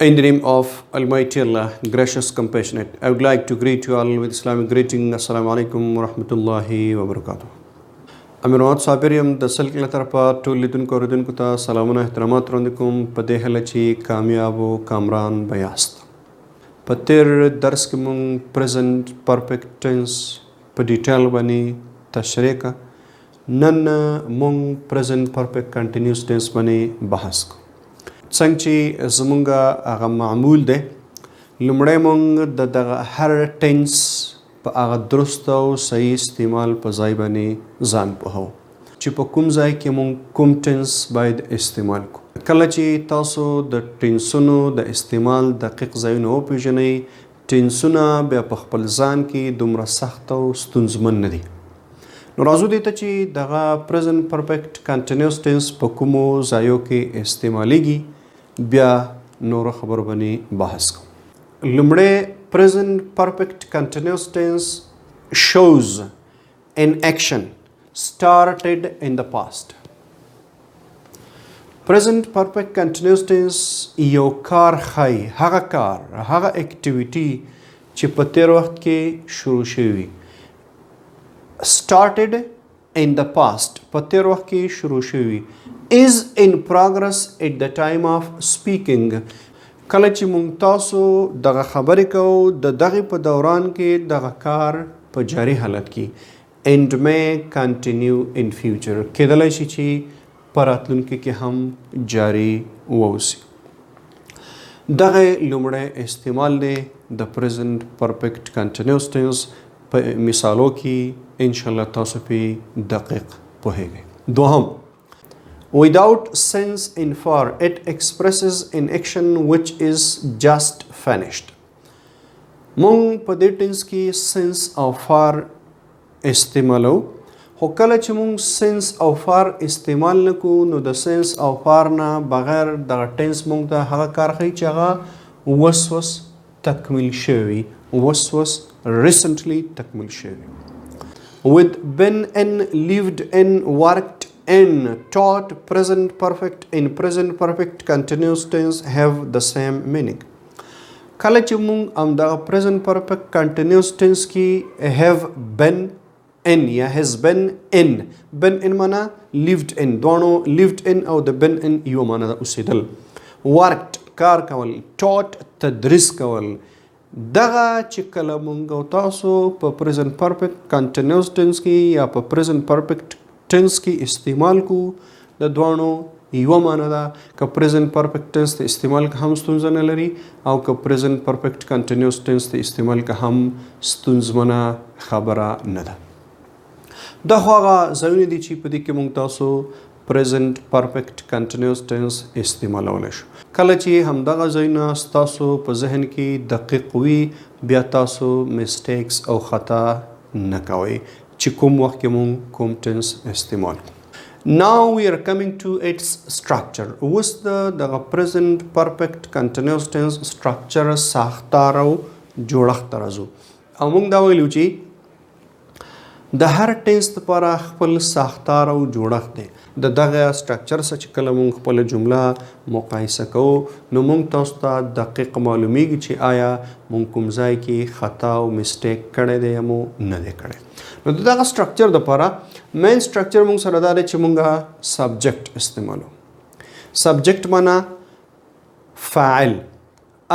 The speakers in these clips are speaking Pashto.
In the name of Almighty Allah, gracious, compassionate, I would like to greet you all with Islamic greeting. Assalamu alaikum wa rahmatullahi wa barakatuh. Amirat Sabiriyam, the Salkila Tarapa, to Litun Koridun Kuta, Salamuna Tramatronikum, Padehalachi, Kamiabo, Kamran, Bayast. Patir Darskimung, present perfect tense, Padital Bani, Tashreka, Nana Mung, present perfect continuous tense Bani, Bahask. څنګه چې زمونږ هغه معمول دی لومړی مونږ د دغه هر ټینس په هغه درست او صحیح استعمال په ځای باندې ځان پوهو چې په کوم ځای کې مونږ کوم ټینس باید استعمال کړو کله چې تاسو د ټینسونو د استعمال دقیق ځایونه وپېژنئ ټینسونه بیا په خپل ځان کې دومره سخت او ستونزمن نه دي نو راځو دې ته چې دغه پرزنټ پرفیکټ کنټینیوس ټینس په کومو ځایو کې استعمالیږي بیا نور خبر باندې بحث کوم لومړی present perfect continuous tense shows an action started in the past present perfect continuous tense یو کار ښایي هغه activity چې په تیر وخت کې شروع شوی started in the past په تیر وخت کې شروع شوی is in progress at the time of speaking کله چې مونږ تاسو دغه خبرې کوو د دغې په دوران کې دغه کار په جاري حالت کې and may continue in future کېدلی شي چې په راتلونکي کې هم جاري واوسي دغه لومړی استعمال دی د present perfect continuous tense په مثالو کې انشاءالله تاسو پې دقیق پوهیږئ دوهم Without sense in for, it expresses an action which is just finished. مونږ په دې ټینس کې sense او for استعمالو خو کله چې مونږ sense او for استعمال نکو نو د sense او for نه بغیر دغه ټینس مونږ ته هغه کار ښیي چې هغه وس تکمیل شوی وس recently تکمیل شوی with been in, lived in, worked in, taught, present perfect in present perfect continuous tense have the same meaning کله چې مونږ همدغه present perfect continuous tense کې have been in یا has been in معنا lived in دوانو lived in او د been in یو معنا د اوسېدل worked کار کول taught تدریس کول دغه چې کله مونږ او تاسو په present perfect continuous tense کې یا په present perfect ټینس کې استعمال کو د دوانو یو معنا ده که present perfect tense ته استعمال که هم ستونزه نه لري او که present perfect continuous tense ته استعمال که هم ستونزمنه خبره نه ده دا خو هغه ځایونه دي چې په دې کې موږ تاسو present perfect continuous tense استعمالولی شو کله چې همدغه ځایونه ستاسو په ذهن کې دقیق وي بیا تاسو mistakes او خطا نه کوئ چې کوم وخت کې مونږ کوم ټینس استعمال Now we are coming to its structure اوس دغه present perfect continuous tense structure ساختار او جوړښت ته راځو او مونږ دا ویلو چې د هر ټینس لپاره خپل ساختار او جوړښت دی د دغه سټرکچر سره چې کله مونږ خپله جمله مقایسه کوو نو مونږ تاسو ته دقیق معلومیږي چې آیا مونږ کوم ځای کې خطا او مسټیک کړی دی یا مو نه دی کړی نو دغه سټرکچر لپاره مین سټرکچر مونږ سره دا دی چې مونږ سبجیکټ استعمالو سبجیکټ معنا فاعل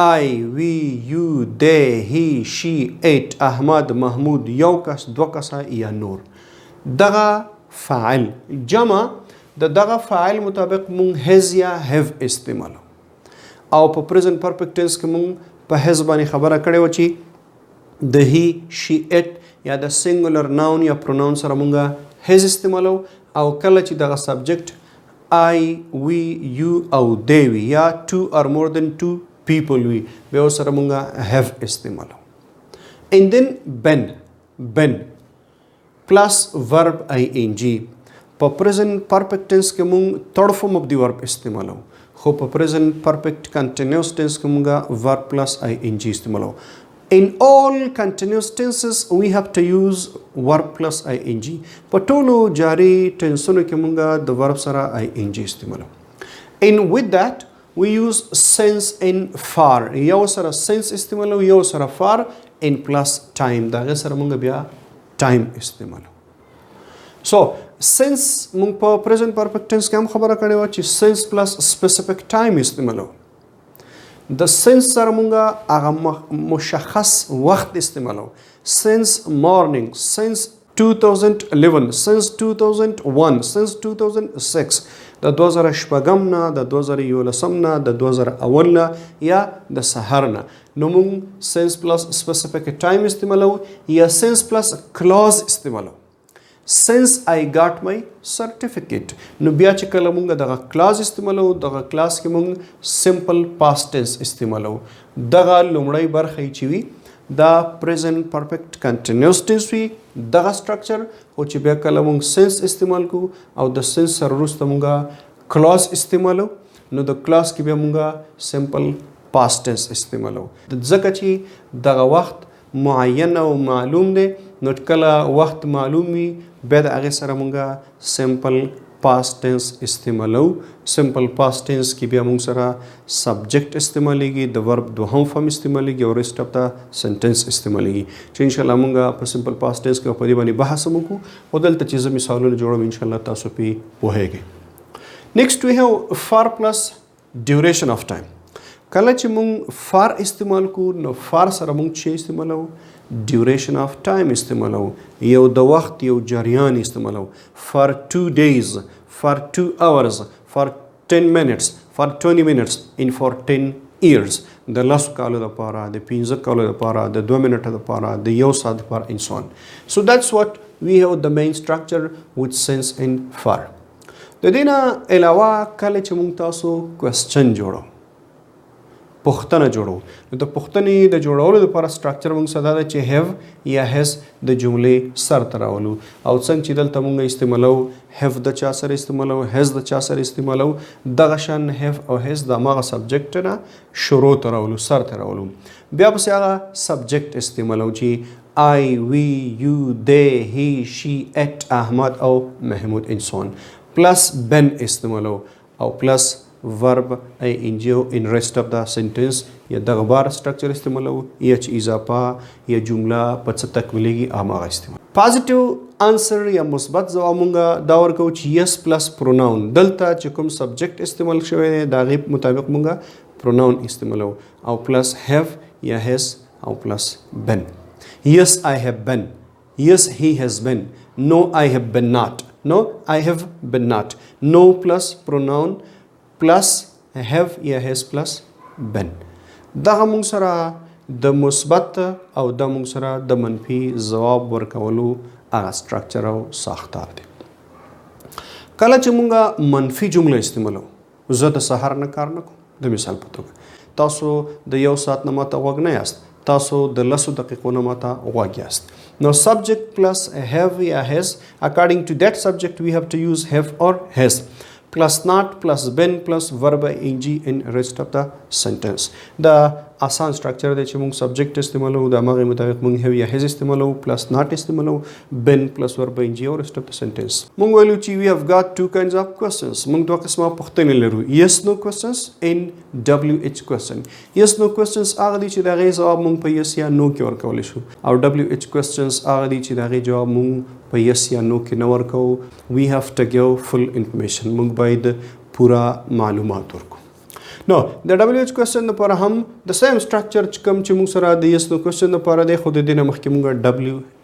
I, we, you, they, he, she, it, احمد، محمود یو کس دو کسه یا نور دغه فاعل جمع د دغه فاعل مطابق مونږ هز یا هیو استعمالو او په present perfect tense کې مونږ په هز باندې خبره کړې وه چې د he, she, it یا د singular noun یا pronoun سره مونږ هز استعمالو او کله چې دغه subject I, we, you او they وي یا two or more than two people وي بیا ورسره مونږ have استعمالو and then been plus verb ing په present perfect tense کې مونږ third form of the verb استعمالو خو په present perfect continuous tense کې مونږ verb plus ing استعمالو in all continuous tenses we have to use verb plus ing په ټولو جاري ټینسونو کې مونږ د verb سره ing استعمالو and with that we use since in far یو سره since استعمالو یو سره far in plus time دا غیر سره مونږ بیا time استعمالو so since مونږ په present perfect tense کې هم خبره کړې و چې since plus specific time استعمالو د since سره مونږ هغه مشخص وخت استعمالو since morning since 2011 since 2001 since 2006 د 2000 نه د 2011 نه د 2001 نه یا د سحر نه نو موږ since plus specific time استعمالو یا since plus clause استعمالو since I got my certificate نو بیا چې کله موږ دغه clause استعمالو دغه clause کې موږ simple past tense استعمالو دغه لومړی برخه چې وي دا present perfect continuous tense وي دغه structure خو چې بیا کله موږ since استعمال کو او د since سره وروسته موږ clause استعمالو نو د clause کې بیا موږ simple past tense استعمالو ځکه چې دغه وخت معین او معلوم دی نو کله وخت معلوم وي بیا د هغې سره موږ simple past tense استعمالو simple past tense کې بیا موږ سره subject استعمالیږي د verb دوهم فارم استعمالیږي او rest of the sentence استعمالیږي چې ان شاء الله موږ په simple past tense کې په دې باندې بحث وکړو او دلته چې زه مثالونه جوړوم ان شاء الله تاسو پې پوهیږئ next we have far plus duration of time کله چې موږ far استعمال کو نو far سره موږ چې استعمالو duration of time استعمالو یو د وخت یو جریان استعمالو for 2 days for 2 hours for 10 minutes for 20 minutes in for 10 years د لس کالو لپاره د 15 کالو لپاره د 2 منټو لپاره د یو ساعت لپاره and so on so that's what we have the main structure with since and for د دې نه علاوه کله چې موږ تاسو question جوړو پوښتنه جوړو نو د پوښتنې د جوړولو لپاره سټرکچر موږ ساده ده چې have یا has د جملې سر ته راولو او څنګه چې دلته موږ استعمالو have د چا سره استعمالو has د چا سره استعمالو دغه شان have او has د هماغه سبجیکټ نه شروع ته راولو سر ته راولو بیا پسې هغه سبجیکټ استعمالو چې I, we, you, they, he, she, it, احمد او محمود and so on plus been استعمالو او plus verb ing in rest of the sentence یا دغه بار structure استعمالو یا چې اضافه یا جمله په څه تکمیلېږي هماغه استعمال positive answer یا مثبت ځواب مونږ دا ورکو چې yes plus pronoun دلته چې کوم subject استعمال شوی دی د هغې مطابق مونږ pronoun استعمالو او plus have یا has او plus been yes I have been yes he has been no I have been not no I have been not no plus pronoun plus have یا has plus been دغه موږ سره د مثبت او د موږ سره د منفي ځواب ورکولو هغه سټرکچر او ساختار دی کله چې موږ منفي جمله استعمالو زه د سهار نه کار نه کوم د مثال په توګه تاسو د یو ساعت نه ماته غوږ نه یاست تاسو د لسو دقیقو نه ماته غوږ یاست نو subject plus have یا has according to that subject we have to use have or has plus not plus been plus verb ing in rest of the sentence دا آسان سټرکچر دی چې موږ سبجیکټ استعمالو د هغې مطابق موږ have یا has استعمالو plus not استعمالو been plus verb ing او rest of the sentence موږ ویلو چې we have got two kinds of questions موږ دوه قسمه پوښتنې لرو yes no questions and WH question yes no questions هغه دي چې د هغې ځواب موږ په yes یا no کې ورکولی شو او WH questions هغه دي چې د هغې جواب موږ په yes یا no کې نه ورکوو we have to give full information موږ باید پورا معلومات ورکو نو د WH question لپاره هم د سیم سټرکچر چې کوم چې موږ سره د yes no question لپاره دی خو د دې نه مخکې موږ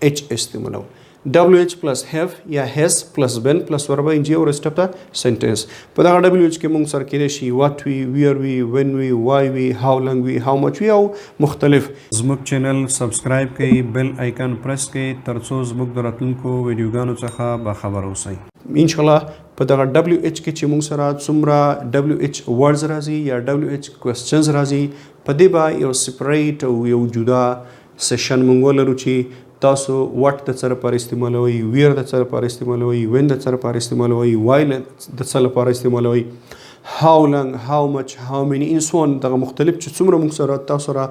WH استعمالو WH plus have یا has plus been plus verb ing او rest of the sentence په دغه WH کې موږ سره کېدای شي what we, where we, when we, why we, how long we, how much we او مختلف زموږ چینل سبسکرایب کړئ بیل آیکن پریس کړئ تر څو زموږ د راتلونکو ویډیوګانو څخه باخبر اوسئ ان شاء الله په دغه WH کې چې موږ سره څومره WH words راځي یا WH questions راځي په دې به یو سپریټ او یو جدا سیشن موږ ولرو چې تاسو what د څه لپاره استعمالوئ where د څه لپاره استعمالوئ when د څه لپاره استعمالوئ why د څه لپاره استعمالوئ how long how much how many and so on دغه مختلف چې څومره موږ سره تاسو سره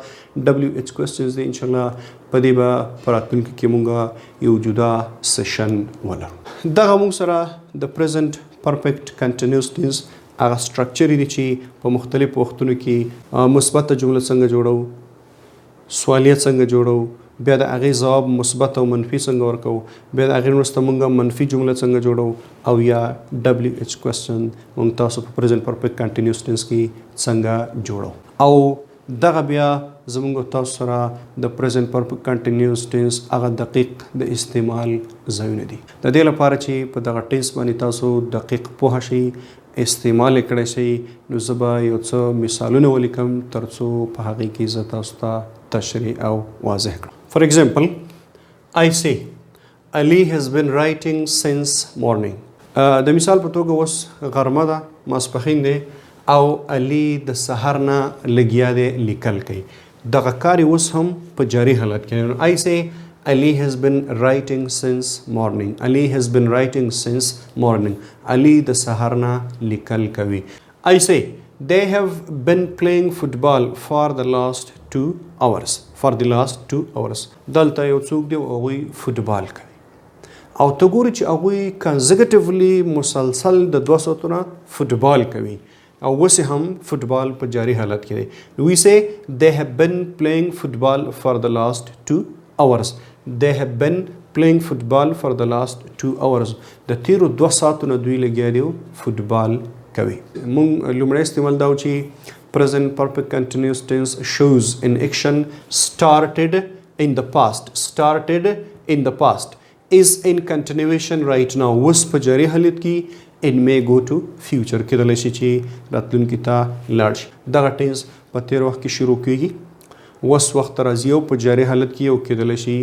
WH questions دی ان شاء الله په دې به په راتلونکي کې موږ یو جدا سیشن ولرو دغه موږ سره د present perfect continuous tense هغه سټرکچر دی چې په مختلفو وختونو کې مثبت جمله څنګه جوړو، سوالیه څنګه جوړو، بیا د هغې ځواب مثبت او منفي څنګه ورکوو، بیا د هغې وروسته موږ منفي جمله څنګه جوړو، او یا WH کوېسچن موږ تاسو په پرزنټ پرفیکټ کنټینیوس ټینس کې څنګه جوړو. او دغه بیا زموږ تاسو سره د پرزنټ پرفیکټ کنټینیوس ټینس هغه دقیق د استعمال ځایونه دي. د دې لپاره چې په دغه ټینس باندې تاسو دقیق پوه شئ، استعمال کړی شي، نو زه به یو څه مثالونه ولیکم ترڅو په هغې کې زه تاسو ته تشریح او واضح کړم. For example, I say, Ali has been writing since morning. د مثال په توګه اوس غرمه ده، ماسپښین دی، او علي د سهار نه لګیا دی لیکل کوي. دغه کار یې اوس هم په جاري حالت کې. I say, Ali has been writing since morning. Ali has been writing since morning. Ali د سهار نه لیکل کوي. I say, they have been playing football for the last 2 hours. For the last 2 hours. دلته یو څوک دی او هغوی فوټبال کوي. او ته ګورې چې هغوی کنزیکټیولی مسلسل د 2 ساعتونه فوټبال کوي او اوس هم فوټبال په جاري حالت کې دی. We say they have been playing football for the last 2 hours. They have been playing football for the last 2 hours. د تیرو 2 ساعتونو دوی لګیا دي فوټبال کوي. مونږ لومړی استعمال دا و چې present perfect continuous tense shows in action started in the past. Started in the past is in continuation right now. اوس په جاري حالت کې in may go to future کېدلی شي چې راتلونکي ته لاړ شي. دغه ټینس په تیر وخت کې شروع کېږي، اوس وخت راځي او په جاري حالت کې او کېدلی شي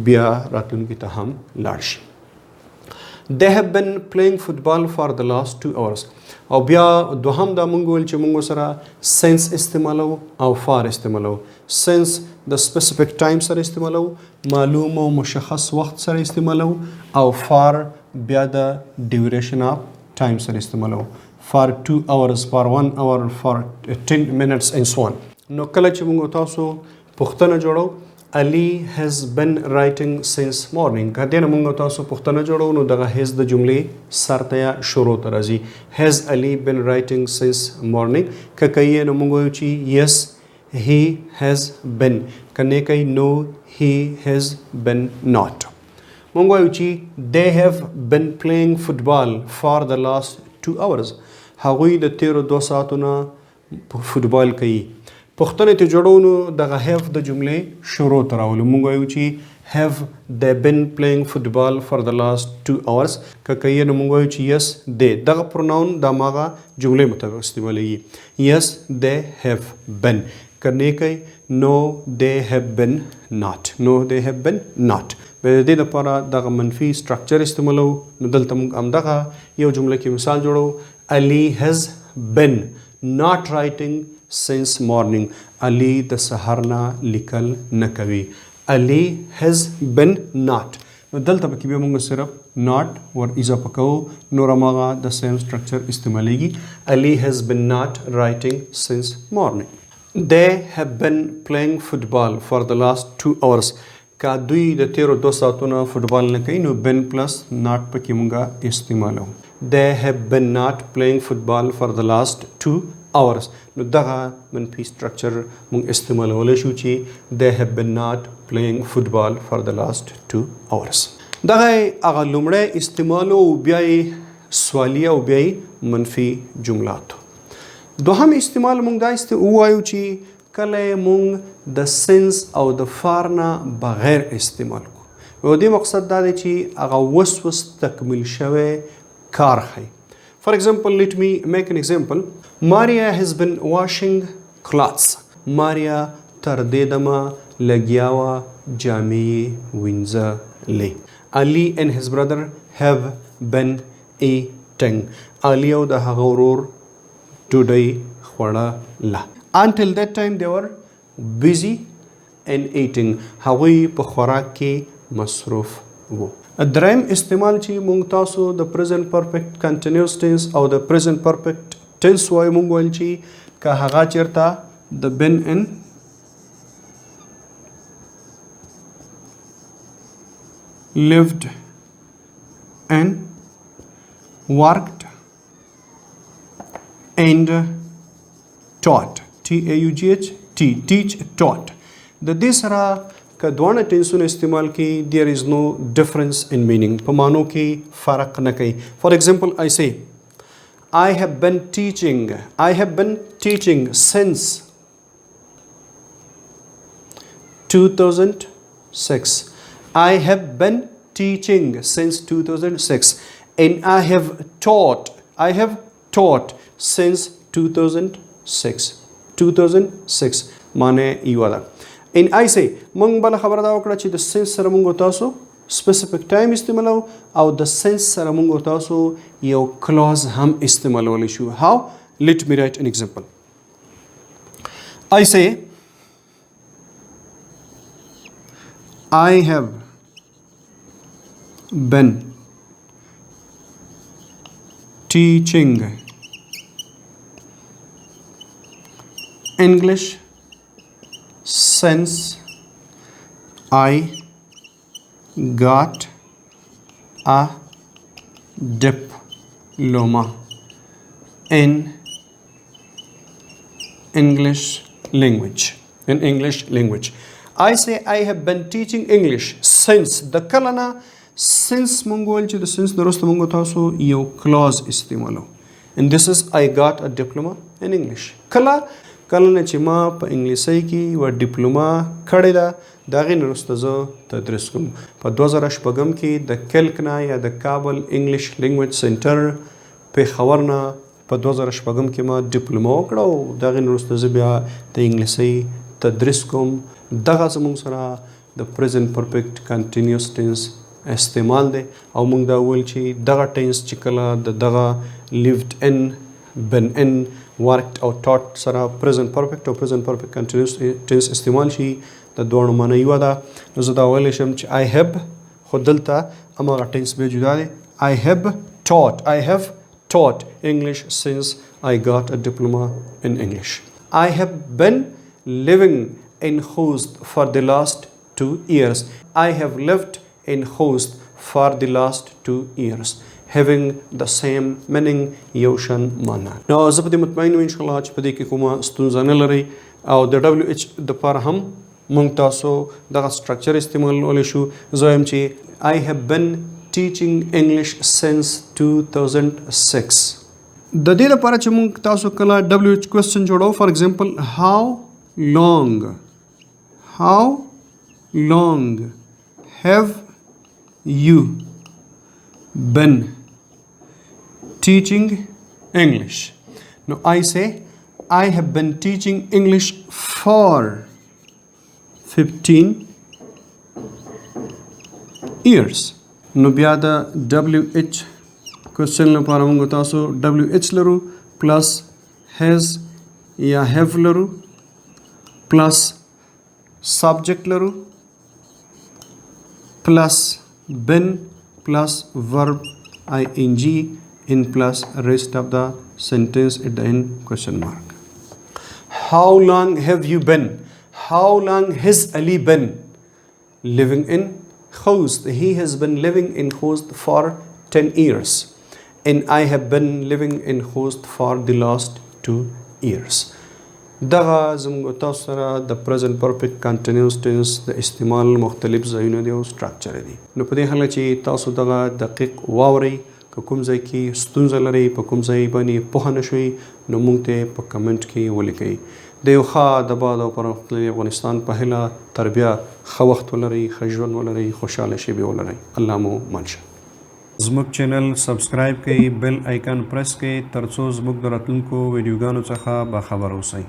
بیا راتلونکي ته هم لاړ شي. They have been playing football for the last 2 hours. او بیا دوهم دا مونږ ویل چې مونږ سره سنس استعمالو او فار استعمالو. سنس د سپیسیفیک ټایم سره استعمالو، معلوم او مشخص وخت سره استعمالو، او فار بیا د ډیوریشن اف ټایم سره استعمالو. فار 2 hours، فار 1 hour، فار 10 minutes and so on. نو کله چې مونږ تاسو پوښتنه جوړو Ali has been writing since morning، که دې نه مونږ تاسو پوښتنه جوړو نو دغه هیز د جملې سر ته یا شروع ته راځي. Has Ali been writing since morning؟ که کوي نو مونږ وایو چې yes he has been. که نه کوي no he has been not. مونږ وایو چې they have been playing football for the last 2 hours. هغوی د تیرو 2 ساعتونو فوټبال کوي. پوښتنې ته جوړو نو دغه هیف د جملې شروع ته راولو. مونږ وایو چې have they been playing football for the last 2 hours. که کوي نو مونږ وایو چې yes they. دغه پروناون د هماغه جملې مطابق استعمالیږي. yes they have been. که نه کوي no they have been not. no they have been not. د دې لپاره دغه منفي سټرکچر استعمالو. نو دلته مونږ همدغه یو جمله کې مثال جوړو. Ali has been not writing since morning. Ali د سهار نه لیکل نه کوي. Ali has been not. نو دلته پکې بیا موږ صرف not ور اضافه کوو، نور هماغه د سیم سټرکچر استعمالیږي. Ali has been not writing since morning. They have been playing football for the last 2 hours. که دوی د تیرو 2 ساعتونو فوټبال نه کوي نو بن پلس not پکې موږ استعمالو. They have been not playing football for the last 2 hours. نو دغه منفي سټرکچر موږ استعمالولی شو چې they have been not playing football for the last 2 hours. دغه هغه لومړی استعمال او بیا یې سوالیه او بیا یې منفي جملاتو. دوهم استعمال موږ دا ووایو چې کله موږ د سنس او د فار نه بغیر استعمال کو. او دې مقصد دا دی چې هغه وس تکمیل شوی کار ښیي. For example, let me make an example. Maria has been washing clothes. Maria تر دې دمه لګیا وه جامې وینځلې. Ali and his brother have been eating. Ali او د هغه ورور ډوډۍ خوړله. Until that time they were busy in eating. هغوی په خوراک کې مصروف وو. دریم استعمال چې مونږ تاسو د پرزنټ پرفیکټ کنټینیوس ټینس او د پرزنټ پرفیکټ ټینس وایو، مونږ ویل چې که هغه چېرته د بن ان lived and worked and taught. TAUGH T teach taught. د دې سره که دوانه ټینسونه استعمال کی there is no difference in meaning. په معنو کې فرق نه کوي. For example, I say I have been teaching since 2006. I have been teaching since 2006 and I have taught since 2006 معنی یو ده. And I say مونږ بل خبره دا وکړه چې د since سره مونږ تاسو specific time استعمالو او د since سره مونږ تاسو یو clause هم استعمالولی شو. How? Let me write an example. I say I have been teaching English since I got a diploma in English language. I say I have been teaching English since. د کله نه since مونږ ویل چې د since درسته مونږ تاسو یو clause استعمالو. And this is I got a diploma in English. کله نه چې ما په انګلیسي کې یو ډیپلوما کړې ده د هغې نه وروسته زه تدریس کوم. په 2006 کې د کلک نه یا د کابل انګلیش لینګویج سنټر پېښور نه په 2006 کې ما ډیپلوما وکړه او د هغې نه وروسته زه بیا د انګلیسي تدریس کوم. دغه زموږ سره د پریزنټ پرفیکټ کنټینیوس ټینس استعمال دی او موږ دا ویل چې دغه ټینس چې کله د دغه لیوډ ان been in worked او taught سره present perfect او present perfect continuous tense استعمال شي د دوه معنی یو ده. نو زه دا ویلی شم چې I have خو دلته هماغه ټینس بیا جدا دی. I have taught English since I got a diploma in English. I have been living in Khost for the last 2 years. I have lived in Khost for the last 2 years. Having the same meaning یوشان معنا. نو زه په دې مطمئن یم انشاءالله چې په دې کې کومه ستونزه نه لرئ او د WH دپاره هم موږ تاسو دغه سټرکچر استعمالولی شو. زه وایم چې I have been teaching English since 2006. د دې لپاره چې موږ تاسو کله WH question جوړو for example how long have you been teaching English? Now I say I have been teaching English for 15 years. نو بیا د WH question لپاره موږ تاسو WH لرو پلس has یا have لرو پلس subject لرو پلس been plus verb ing in plus rest of the sentence at the end question mark. How long have you been? How long has Ali been living in Khost? He has been living in Khost for 10 years and I have been living in Khost for the last 2 years. دغه زموږ تاسو سره د پریزنټ پرفیکټ کنټینیوس ټینس د استعمال مختلف ځایونه دي او سټرکچر دي. نو په دې حال چې تاسو دغه دقیق واورئ که کوم ځای کې ستونزه لرئ په کوم ځای باندې پوهه نه شوئ نو موږ ته په کمنټ کې ولیکئ. د یو ښه د باد او پرمختللي افغانستان په هیله تر بیا ښه وخت ولرئ، ښه ژوند ولرئ، خوشحاله شیبې ولرئ. الله مو مل شه. زموږ چینل سبسکرایب کړئ، بیل آیکن پریس کړئ تر څو زموږ د راتلونکو ویډیوګانو څخه باخبر اوسئ.